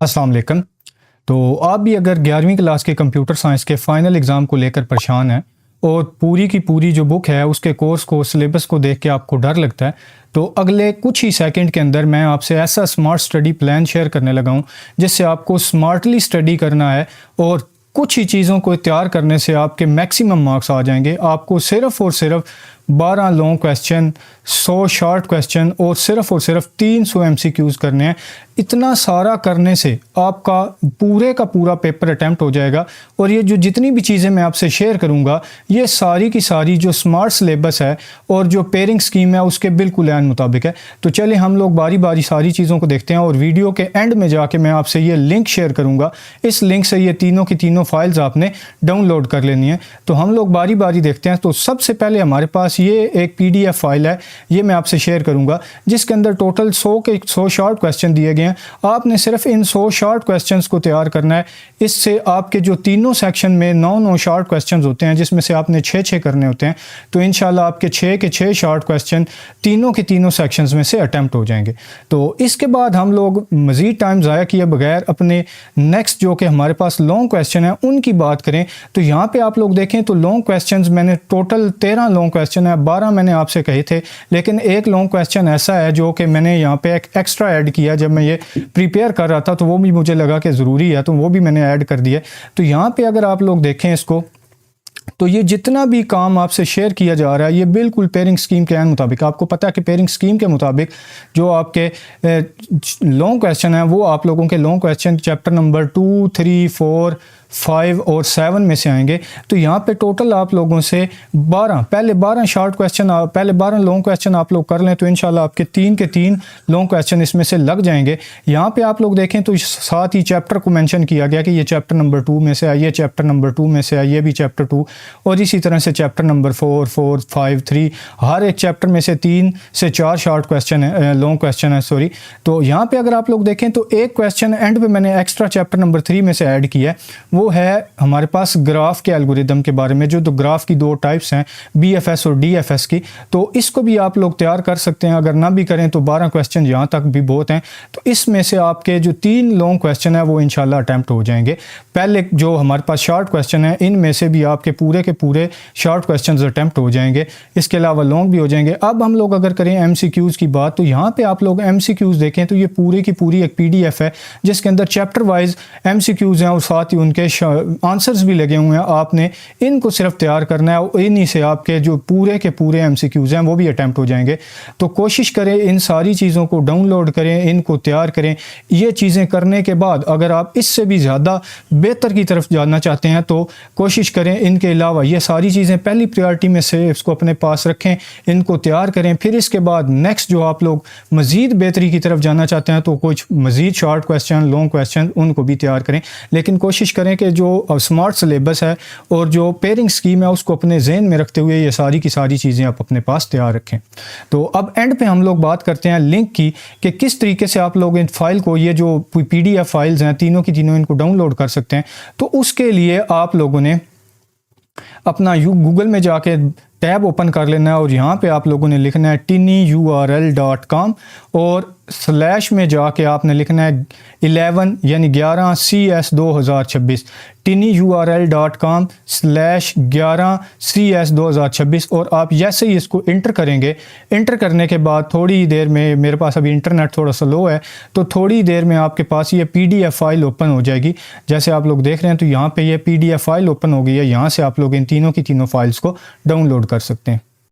अस्सलाम वालेकुम। तो आप भी अगर 11वीं क्लास के कंप्यूटर साइंस के फ़ाइनल एग्ज़ाम को लेकर परेशान हैं और पूरी की पूरी जो बुक है उसके कोर्स को सिलेबस को देख के आपको डर लगता है, तो अगले कुछ ही सेकंड के अंदर मैं आपसे ऐसा स्मार्ट स्टडी प्लान शेयर करने लगा हूँ जिससे आपको स्मार्टली स्टडी करना है और कुछ ही चीज़ों को तैयार करने से आपके मैक्सिमम मार्क्स आ जाएंगे। आपको सिर्फ़ और सिर्फ 12 लॉन्ग क्वेश्चन, 100 शॉर्ट क्वेश्चन और सिर्फ 300 एमसीक्यूज़ करने हैं। इतना सारा करने से आपका पूरे का पूरा पेपर अटैम्प्ट हो जाएगा और ये जो जितनी भी चीज़ें मैं आपसे शेयर करूँगा ये सारी की सारी जो स्मार्ट सिलेबस है और जो पेयरिंग स्कीम है उसके बिल्कुल ऐन मुताबिक है। तो चलिए हम लोग बारी बारी सारी चीज़ों को देखते हैं और वीडियो के एंड में जाके मैं आपसे ये लिंक शेयर करूँगा। इस लिंक से ये तीनों की तीनों फाइल्स आपने डाउनलोड कर लेनी है। तो हम लोग बारी बारी देखते हैं। तो सबसे पहले हमारे पास ये एक PDF फाइल है, ये मैं आपसे शेयर करूंगा जिसके अंदर टोटल 100 शॉर्ट क्वेश्चन दिए गए हैं। आपने सिर्फ इन 100 शॉर्ट क्वेश्चंस को तैयार करना है। इससे आपके जो तीनों सेक्शन में 9 शॉर्ट क्वेश्चंस होते हैं जिसमें से आपने 6 करने होते हैं। तो इंशाल्लाह आपके 6 के 6 शॉर्ट क्वेश्चन तीनों के तीनों सेक्शंस में से अटैम्प्ट हो जाएंगे। तो इसके बाद हम लोग मज़ीद टाइम ज़ाया किए बगैर अपने नेक्स्ट जो कि हमारे पास लॉन्ग क्वेश्चन है उनकी बात करें। तो यहाँ पे आप लोग देखें तो लॉन्ग क्वेश्चन मैंने टोटल 13 लॉन्ग क्वेश्चन है, 12 मैंने आपसे कहे थे, लेकिन एक लॉन्ग क्वेश्चन ऐसा है जो कि मैंने यहाँ पे एक एक्स्ट्रा ऐड किया। जब मैं ये प्रिपेयर कर रहा था तो वो भी मुझे लगा कि ज़रूरी है तो वो भी मैंने ऐड कर दिया। तो यहाँ पे अगर आप लोग देखें इसको तो ये जितना भी काम आपसे शेयर किया जा रहा है ये बिल्कुल पेयरिंग स्कीम के मुताबिक, आपको पता है कि पेयरिंग स्कीम के मुताबिक जो आपके लॉन्ग क्वेश्चन है वो आप लोगों के लॉन्ग क्वेश्चन चैप्टर नंबर 2, 3, 4, 5 और 7 में से आएंगे। तो यहाँ पे टोटल आप लोगों से 12 शॉर्ट क्वेश्चन, पहले 12 लॉन्ग क्वेश्चन आप लोग कर लें तो इंशाल्लाह आपके 3 के 3 लॉन्ग क्वेश्चन इसमें से लग जाएंगे। यहाँ पे आप लोग देखें तो साथ ही चैप्टर को मेंशन किया गया कि ये चैप्टर नंबर 2 में से है, ये चैप्टर नंबर 2 में से है, ये भी चैप्टर 2 और इसी तरह से चैप्टर नंबर 4, 5, 3 हर एक चैप्टर में से 3 से 4 शॉर्ट क्वेश्चन है, लॉन्ग क्वेश्चन है सॉरी। तो यहाँ पे अगर आप लोग देखें तो एक क्वेश्चन एंड पे मैंने एक्स्ट्रा चैप्टर नंबर 3 में से ऐड किया है। वो है हमारे पास ग्राफ के एल्गोरिदम के बारे में, जो ग्राफ की 2 टाइप्स हैं, BFS और DFS की। तो इसको भी आप लोग तैयार कर सकते हैं, अगर ना भी करें तो 12 क्वेश्चन यहाँ तक भी बहुत हैं। तो इसमें से आपके जो 3 लॉन्ग क्वेश्चन है वो इंशाल्लाह अटैम्प्ट हो जाएंगे। पहले जो हमारे पास शॉर्ट क्वेश्चन है इनमें से भी आपके पूरे के पूरे शॉर्ट क्वेश्चन अटैम्प्ट हो जाएंगे, इसके अलावा लॉन्ग भी हो जाएंगे। अब हम लोग अगर करें MCQs की बात तो यहाँ पे आप लोग MCQs देखें तो ये पूरी की पूरी एक PDF है जिसके अंदर चैप्टर वाइज MCQs हैं और साथ ही उनके आंसर्स भी लगे हुए हैं। आपने इनको सिर्फ तैयार करना है और इन्हीं से आपके जो पूरे के पूरे MCQs हैं वो भी अटैम्प्ट हो जाएंगे। तो कोशिश करें इन सारी चीज़ों को डाउनलोड करें, इनको तैयार करें। ये चीज़ें करने के बाद अगर आप इससे भी ज़्यादा बेहतर की तरफ जाना चाहते हैं तो कोशिश करें इनके अलावा ये सारी चीज़ें पहली प्रायोरिटी में से इसको अपने पास रखें, इनको तैयार करें। फिर इसके बाद नेक्स्ट जो आप लोग मज़ीद बेहतरी की तरफ जाना चाहते हैं तो कुछ मज़ीद शॉर्ट क्वेश्चन, लॉन्ग क्वेश्चन उनको भी तैयार करें। लेकिन कोशिश करें कि जो स्मार्ट सिलेबस है और जो पेयरिंग स्कीम है उसको अपने जहन में रखते हुए ये सारी की सारी चीज़ें आप अपने पास तैयार रखें। तो अब एंड पे हम लोग बात करते हैं लिंक की कि किस तरीके से आप लोग इन फाइल को, ये जो PDF फाइल्स हैं तीनों की तीनों, इनको डाउनलोड कर सकते हैं। तो उसके लिए आप लोगों ने अपना गूगल में जाके टैब ओपन कर लेना है और यहाँ पे आप लोगों ने लिखना है tinyurl.com और स्लैश में जाके आपने लिखना है 11 यानी 11 CS 2026 tinyurl.com/11 CS 2026 और आप जैसे ही इसको इंटर करेंगे, इंटर करने के बाद थोड़ी देर में, मेरे पास अभी इंटरनेट थोड़ा स्लो है तो थोड़ी देर में आपके पास ये PDF फाइल ओपन हो जाएगी। जैसे आप लोग देख रहे हैं तो यहाँ पे ये PDF फाइल ओपन हो गई है। यहाँ से आप लोग इन तीनों की तीनों फाइल्स को डाउनलोड कर सकते हैं।